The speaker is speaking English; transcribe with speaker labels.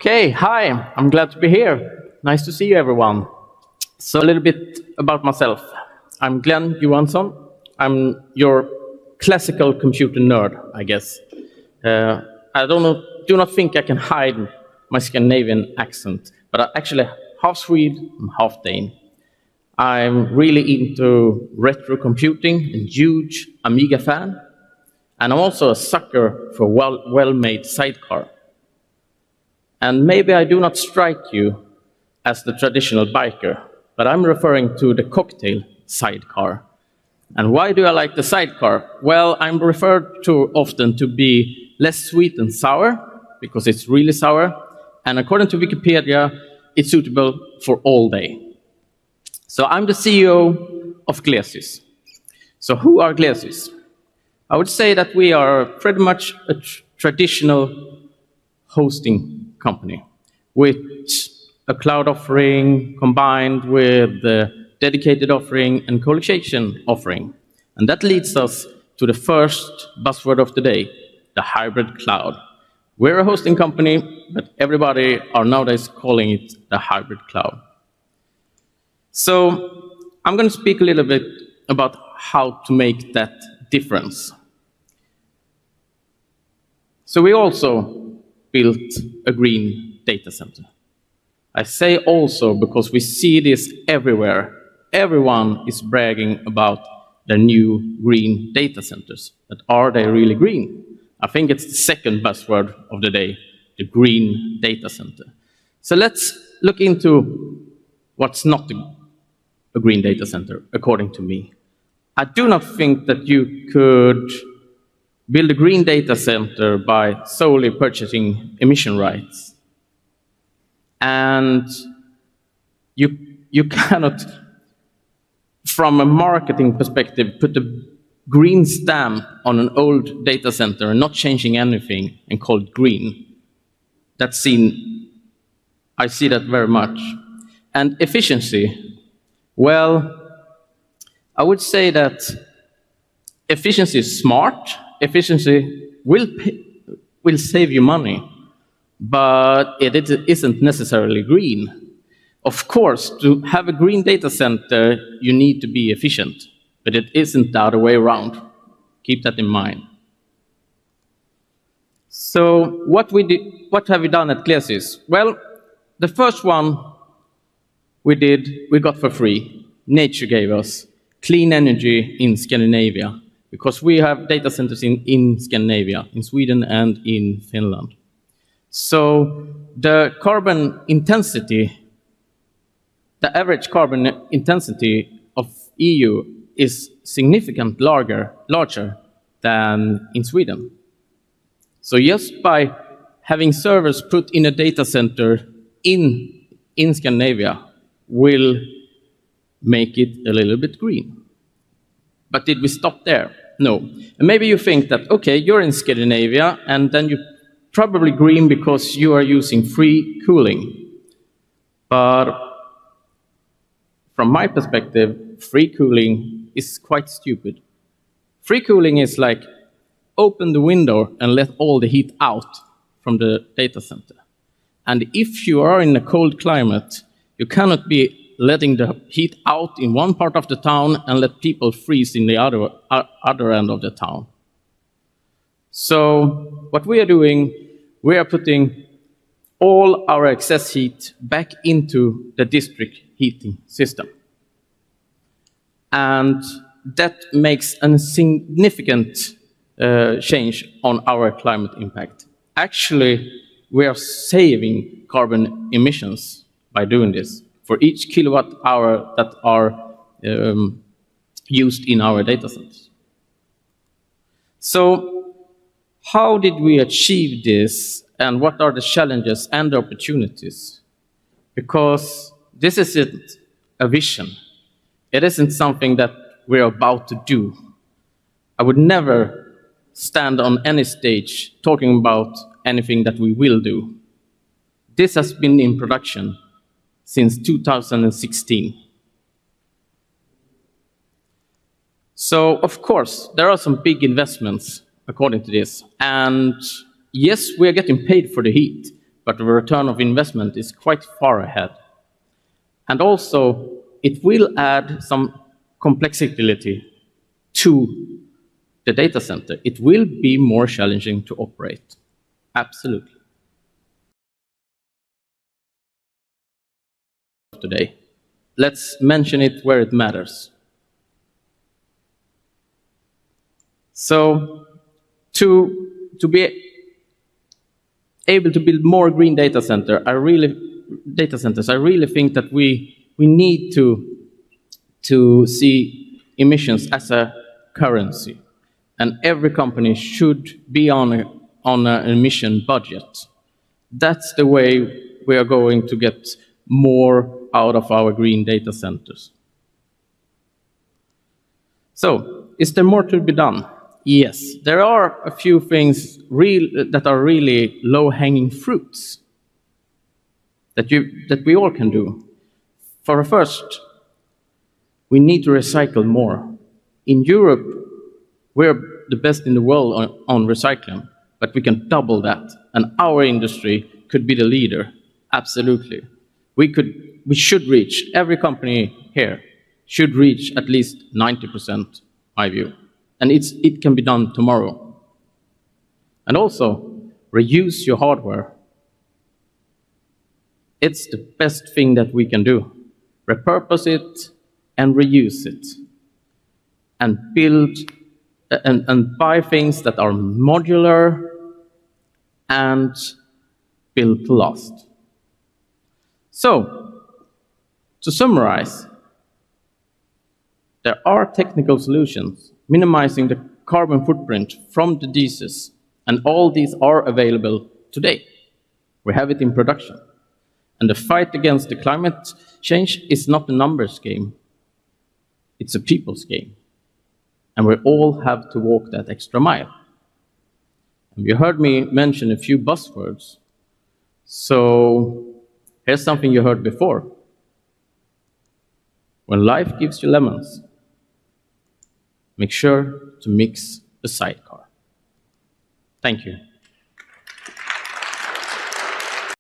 Speaker 1: Okay, hi, I'm glad to be here. Nice to see you, everyone. So a little bit about myself. I'm Glenn Johansson. I'm your classical computer nerd, I guess. I do not think I can hide my Scandinavian accent, but I'm actually half Swede and half Dane. I'm really into retro computing, a huge Amiga fan, and I'm also a sucker for well-made sidecar. And maybe I do not strike you as the traditional biker, but I'm referring to the cocktail sidecar. And why do I like the sidecar? Well, I'm referred to often to be less sweet and sour, because it's really sour, and according to Wikipedia, it's suitable for all day. So I'm the CEO of GleSYS. So who are GleSYS? I would say that we are pretty much a traditional hosting company with a cloud offering combined with the dedicated offering and co-location offering. And that leads us to the first buzzword of the day, the hybrid cloud. We're a hosting company, but everybody are nowadays calling it the hybrid cloud. So I'm going to speak a little bit about how to make that difference. So we also built a green data center. I say also because we see this everywhere. Everyone is bragging about their new green data centers. But are they really green? I think it's the second buzzword of the day, the green data center. So let's look into what's not a green data center, according to me. I do not think that you could build a green data center by solely purchasing emission rights. And you cannot, from a marketing perspective, put a green stamp on an old data center and not changing anything and call it green. That's seen, I see that very much. And efficiency, well, I would say that efficiency is smart. Efficiency will save you money, but it isn't necessarily green. Of course, to have a green data center, you need to be efficient, but it isn't the other way around. Keep that in mind. So what have we done at GleSYS? Well, the first one we got for free. Nature gave us clean energy in Scandinavia, because we have data centers in Scandinavia, in Sweden and in Finland. So the carbon intensity, the average carbon intensity of EU is significantly larger than in Sweden. So just by having servers put in a data center in Scandinavia will make it a little bit green. But did we stop there? No. And maybe you think that, okay, you're in Scandinavia, and then you're probably green because you are using free cooling. But from my perspective, free cooling is quite stupid. Free cooling is like open the window and let all the heat out from the data center. And if you are in a cold climate, you cannot be letting the heat out in one part of the town and let people freeze in the other end of the town. So what we are doing, we are putting all our excess heat back into the district heating system. And that makes a significant change on our climate impact. Actually, we are saving carbon emissions by doing this for each kilowatt hour that are used in our data centers. So how did we achieve this, and what are the challenges and the opportunities? Because this isn't a vision. It isn't something that we're about to do. I would never stand on any stage talking about anything that we will do. This has been in production since 2016. So, of course, there are some big investments according to this. And yes, we are getting paid for the heat, but the return of investment is quite far ahead. And also, it will add some complexity to the data center. It will be more challenging to operate. Absolutely. Today, let's mention it where it matters. So, to be able to build more green data centers, I really think that we need to see emissions as a currency, and every company should be on an emission budget. That's the way we are going to get more out of our green data centers. So, is there more to be done? Yes, there are a few things that are really low-hanging fruits that we all can do. For the first, we need to recycle more. In Europe, we're the best in the world on recycling, but we can double that, and our industry could be the leader. Absolutely. We should reach, every company here should reach at least 90%, my view. And it can be done tomorrow. And also, reuse your hardware. It's the best thing that we can do. Repurpose it and reuse it. And build and buy things that are modular and built to last. So, to summarize, there are technical solutions minimizing the carbon footprint from the GleSYS, and all these are available today. We have it in production. And the fight against the climate change is not a numbers game. It's a people's game. And we all have to walk that extra mile. And you heard me mention a few buzzwords. So here's something you heard before. When life gives you lemons, make sure to mix the sidecar. Thank you.